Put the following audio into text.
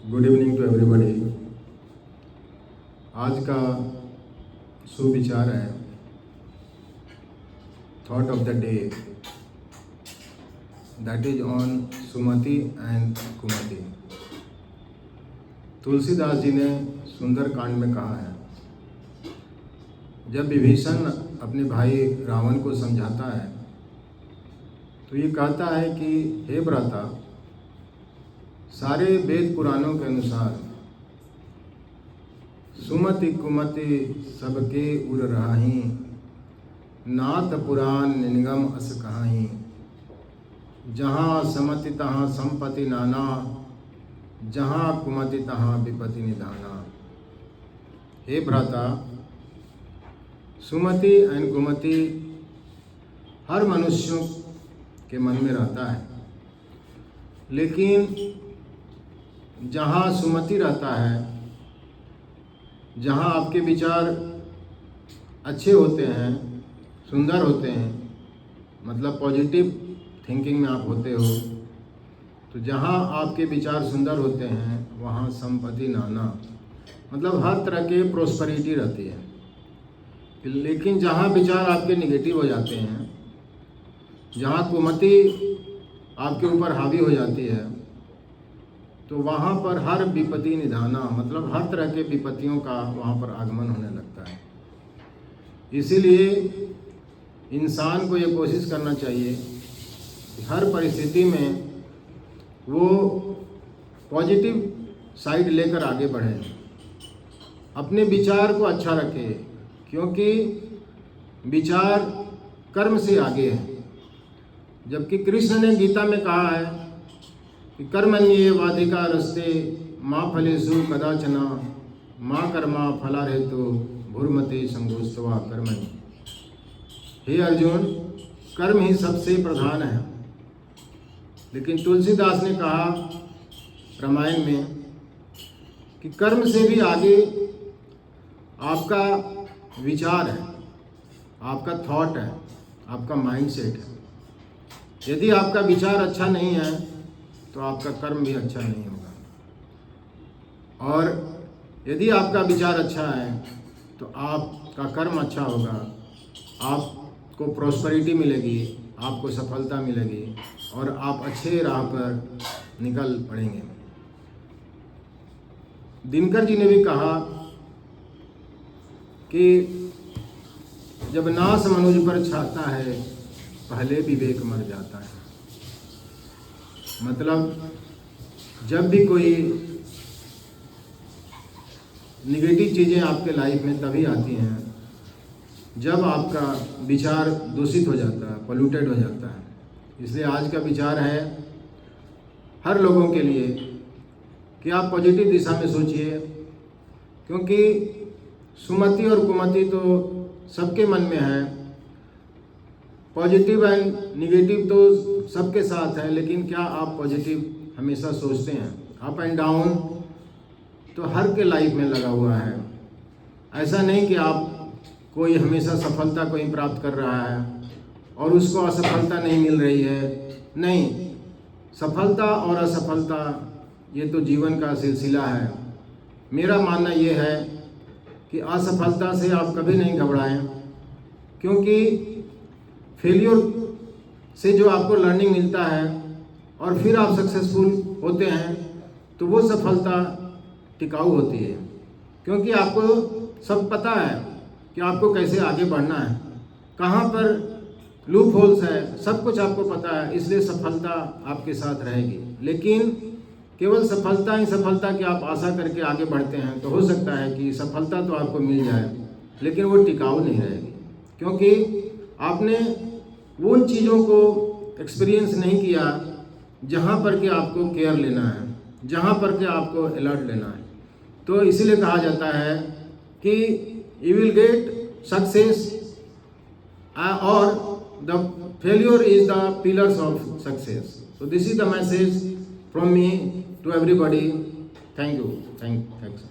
Good evening to everybody. आज का सुविचार है thought of the day, that is on सुमति एंड कुमति। तुलसीदास जी ने सुंदर कांड में कहा है, जब विभीषण अपने भाई रावण को समझाता है तो ये कहता है कि हे भ्राता, सारे वेद पुराणों के अनुसार सुमति कुमति सबके उर रहाही, नाथ पुराण निगम अस कहाही, जहाँ समति तहाँ संपत्ति नाना, जहाँ कुमति तहाँ विपत्ति निधाना। हे भ्राता, सुमति एंड कुमति हर मनुष्यों के मन में रहता है, लेकिन जहाँ सुमति रहता है, जहाँ आपके विचार अच्छे होते हैं, सुंदर होते हैं, मतलब पॉजिटिव थिंकिंग में आप होते हो, तो जहाँ आपके विचार सुंदर होते हैं वहाँ संपत्ति नाना, मतलब हर तरह के प्रोस्पेरिटी रहती है। लेकिन जहाँ विचार आपके निगेटिव हो जाते हैं, जहाँ कुमति आपके ऊपर हावी हो जाती है, तो वहाँ पर हर विपत्ति निधाना, मतलब हर तरह के विपत्तियों का वहाँ पर आगमन होने लगता है। इसीलिए इंसान को ये कोशिश करना चाहिए कि हर परिस्थिति में वो पॉजिटिव साइड लेकर आगे बढ़े, अपने विचार को अच्छा रखे, क्योंकि विचार कर्म से आगे है। जबकि कृष्ण ने गीता में कहा है कि कर्मण्येवाधिकार रस्ते माँ फलेषु कदाचन माँ कर्मा फलारहेतु भूर्मते संगोस्तवा कर्मणि। हे अर्जुन, कर्म ही सबसे प्रधान है। लेकिन तुलसीदास ने कहा रामायण में कि कर्म से भी आगे आपका विचार है, आपका थॉट है, आपका माइंडसेट है। यदि आपका विचार अच्छा नहीं है तो आपका कर्म भी अच्छा नहीं होगा, और यदि आपका विचार अच्छा है तो आपका कर्म अच्छा होगा, आपको प्रॉस्पेरिटी मिलेगी, आपको सफलता मिलेगी और आप अच्छे राह पर निकल पड़ेंगे। दिनकर जी ने भी कहा कि जब नाश मनुज पर छाता है, पहले विवेक मर जाता है। मतलब जब भी कोई निगेटिव चीज़ें आपके लाइफ में तभी आती हैं जब आपका विचार दूषित हो जाता है, पोल्यूटेड हो जाता है। इसलिए आज का विचार है हर लोगों के लिए कि आप पॉजिटिव दिशा में सोचिए, क्योंकि सुमति और कुमति तो सबके मन में है, पॉजिटिव एंड निगेटिव तो सबके साथ है। लेकिन क्या आप पॉजिटिव हमेशा सोचते हैं? अप एंड डाउन तो हर के लाइफ में लगा हुआ है। ऐसा नहीं कि आप कोई हमेशा सफलता को ही प्राप्त कर रहा है और उसको असफलता नहीं मिल रही है। नहीं, सफलता और असफलता ये तो जीवन का सिलसिला है। मेरा मानना ये है कि असफलता से आप कभी नहीं घबराएं, क्योंकि फेलियर से जो आपको लर्निंग मिलता है और फिर आप सक्सेसफुल होते हैं तो वो सफलता टिकाऊ होती है, क्योंकि आपको सब पता है कि आपको कैसे आगे बढ़ना है, कहाँ पर लूप होल्स है, सब कुछ आपको पता है। इसलिए सफलता आपके साथ रहेगी। लेकिन केवल सफलता ही सफलता की आप आशा करके आगे बढ़ते हैं तो हो सकता है कि सफलता तो आपको मिल जाए, लेकिन वो टिकाऊ नहीं रहेगी, क्योंकि आपने उन चीज़ों को एक्सपीरियंस नहीं किया जहाँ पर कि आपको केयर लेना है, जहाँ पर कि आपको अलर्ट लेना है। तो इसीलिए कहा जाता है कि यू विल गेट सक्सेस और the failure is the pillars of success. So this is the message from me to everybody. Thank you. Thanks.